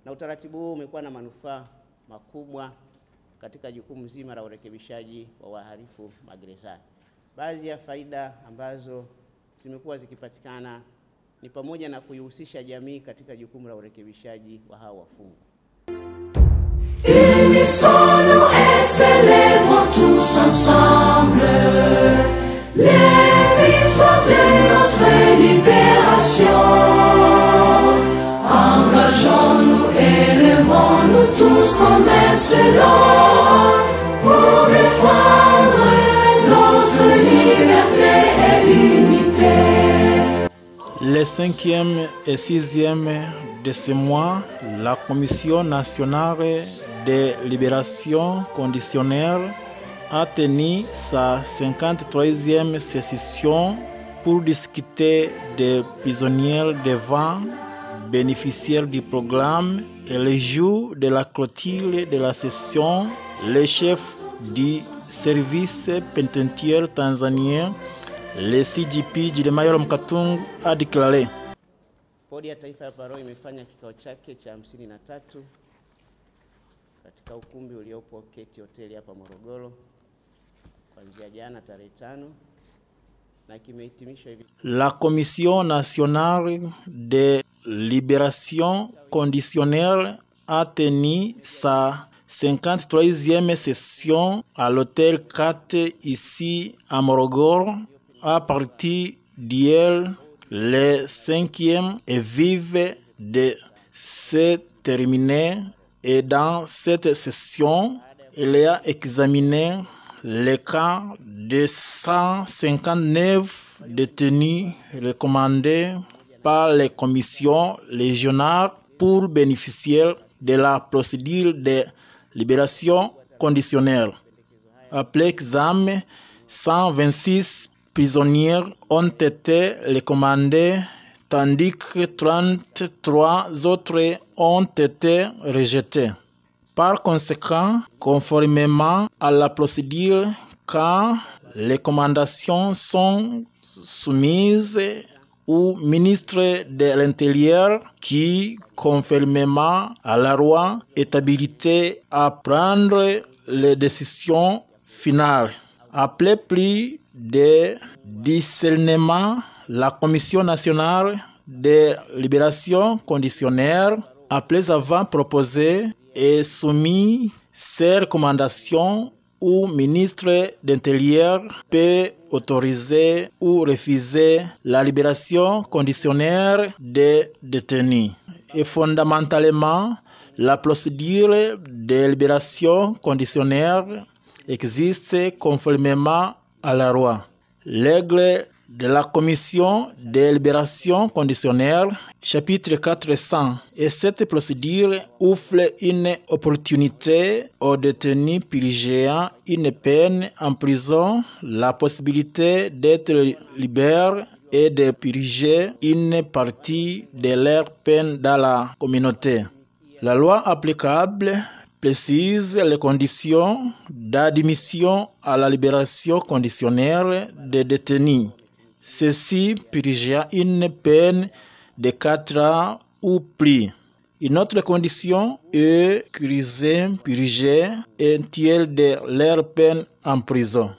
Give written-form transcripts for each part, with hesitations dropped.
Na utaratibu huu umekuwa na manufaa makubwa katika jukumu zima la urekebishaji wa wahalifu magerezani. Baadhi ya faida ambazo zimekuwa zikipatikana ni pamoja na kuihusisha jamii katika jukumu la urekebishaji wa hao wafungwa. Unissons-nous et célébrons tous ensemble les victoires de notre libération. Engageons-nous et levons-nous tous comme un seul homme pour défendre notre liberté et unité. Les 5e et 6e de ce mois, la Commission nationale de libération conditionnelle a tenu sa 53e session pour discuter des prisonniers devant bénéficiaires du programme et le jour de la clôture de la session, le chef du service pénitentiaire tanzanien, le CGP Jidemayo Mkatungu, a déclaré: Bodi ya Taifa ya Parole imefanya kikao chake cha 53 katika ukumbi uliopo Keti Hoteli hapa Morogoro kuanzia jana tarehe 5 na kimehitimisha hivi. La Commission nationale de libération conditionnelle a tenu sa 53e session à l'hôtel 4 ici à Morogoro à partir d'hier le 5e et vive de se terminer. Et dans cette session, il a examiné les cas de 159 détenus recommandés par les commissions régionales pour bénéficier de la procédure de libération conditionnelle. Après examen, 126 prisonniers ont été recommandés, tandis que 33 autres ont été rejetés. Par conséquent, conformément à la procédure, quand les recommandations sont soumises au ministre de l'Intérieur qui, conformément à la loi, est habilité à prendre les décisions finales. Après plus de discernement, la Commission nationale de libération conditionnelle, après avoir proposé et soumis ces recommandations au ministre de l'Intérieur, peut autoriser ou refuser la libération conditionnelle des détenus. Et fondamentalement, la procédure de libération conditionnelle existe conformément à la loi. L'aigle de la Commission de libération conditionnelle, chapitre 400. Et cette procédure offre une opportunité aux détenus purgeant une peine en prison, la possibilité d'être libres et de purger une partie de leur peine dans la communauté. La loi applicable précise les conditions d'admission à la libération conditionnelle des détenus. Ceci purgeant une peine de 4 ans ou plus. Une autre condition est qu'ils purger un tiers de leur peine en prison.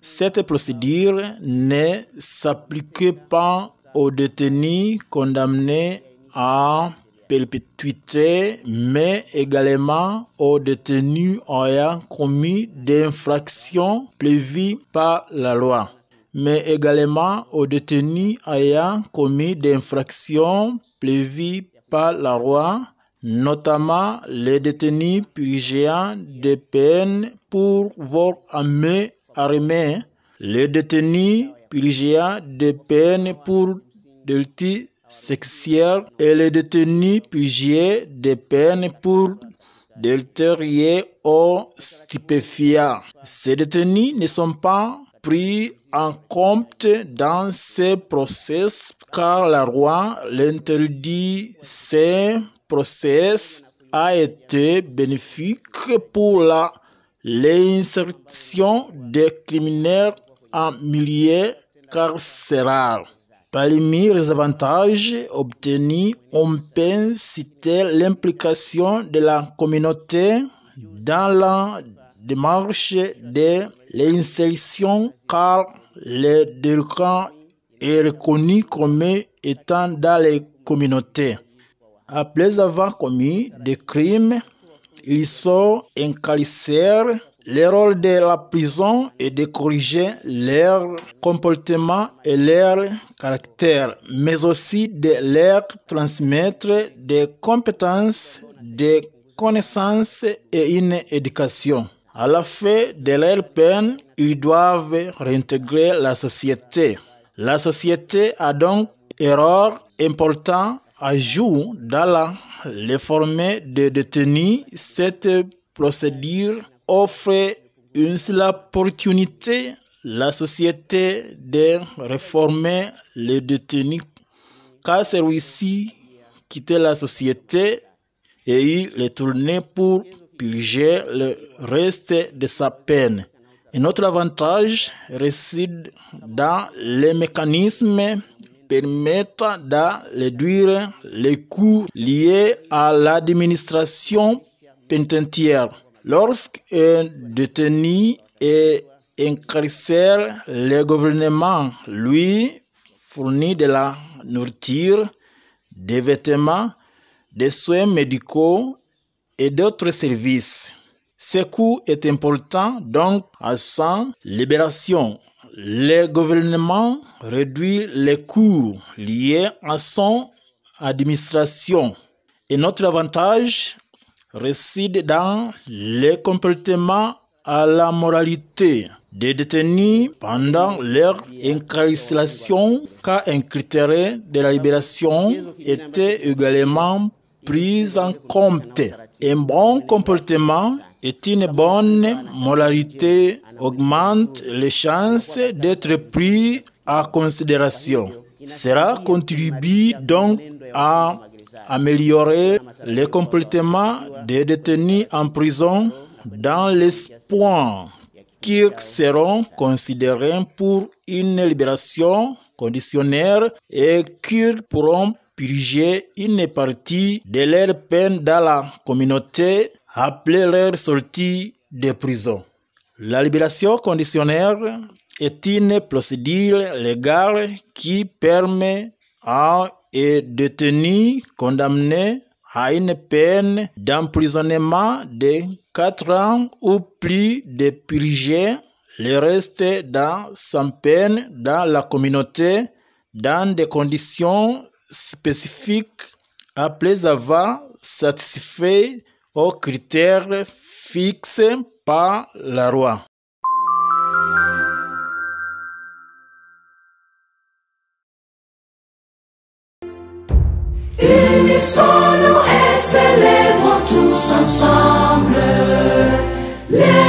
Cette procédure ne s'applique pas aux détenus condamnés à perpétuité, mais également aux détenus ayant commis des infractions prévues par la loi, mais également aux détenus ayant commis des infractions prévues par la loi, notamment les détenus purgeant des peines pour vol à main armée, les détenus purgeant des peines pour délit sexuel et les détenus purgeant des peines pour délit aux stupéfiants. Ces détenus ne sont pas pris en compte dans ces procès car la loi l'interdit. Ces procès a été bénéfique pour la réinsertion des criminels en milieu carcéral. Parmi les avantages obtenus, on peut citer l'implication de la communauté dans la démarche de l'insertion, car le délinquant est reconnu comme étant dans les communautés. Après avoir commis des crimes, ils sont incarcérés. Le rôle de la prison est de corriger leur comportement et leur caractère, mais aussi de leur transmettre des compétences, des connaissances et une éducation. À la fin de leur peine, ils doivent réintégrer la société. La société a donc un rôle important à jouer dans la réforme des détenus. Cette procédure offre une seule opportunité à la société de réformer les détenus, car celui-ci quitte la société et y retourne pour purger le reste de sa peine. Un autre avantage réside dans les mécanismes permettant de réduire les coûts liés à l'administration pénitentiaire. Lorsqu'un détenu est incarcéré, le gouvernement lui fournit de la nourriture, des vêtements, des soins médicaux et d'autres services. Ce coût est important, donc à sa libération, le gouvernement réduit les coûts liés à son administration. Un autre avantage réside dans le comportement à la moralité des détenus pendant leur incarcération, car un critère de la libération était également pris en compte. Un bon comportement et une bonne moralité augmentent les chances d'être pris en considération. Cela contribue donc à améliorer le comportement des détenus en prison dans l'espoir qu'ils seront considérés pour une libération conditionnelle et qu'ils pourront purger une partie de leur peine dans la communauté après leur sortie de prison. La libération conditionnelle est une procédure légale qui permet à un détenu condamné à une peine d'emprisonnement de 4 ans ou plus de purger le reste dans sa peine dans la communauté dans des conditions spécifiques après avoir satisfait aux critères fixés par la loi. Unissons-nous et célébrons tous ensemble les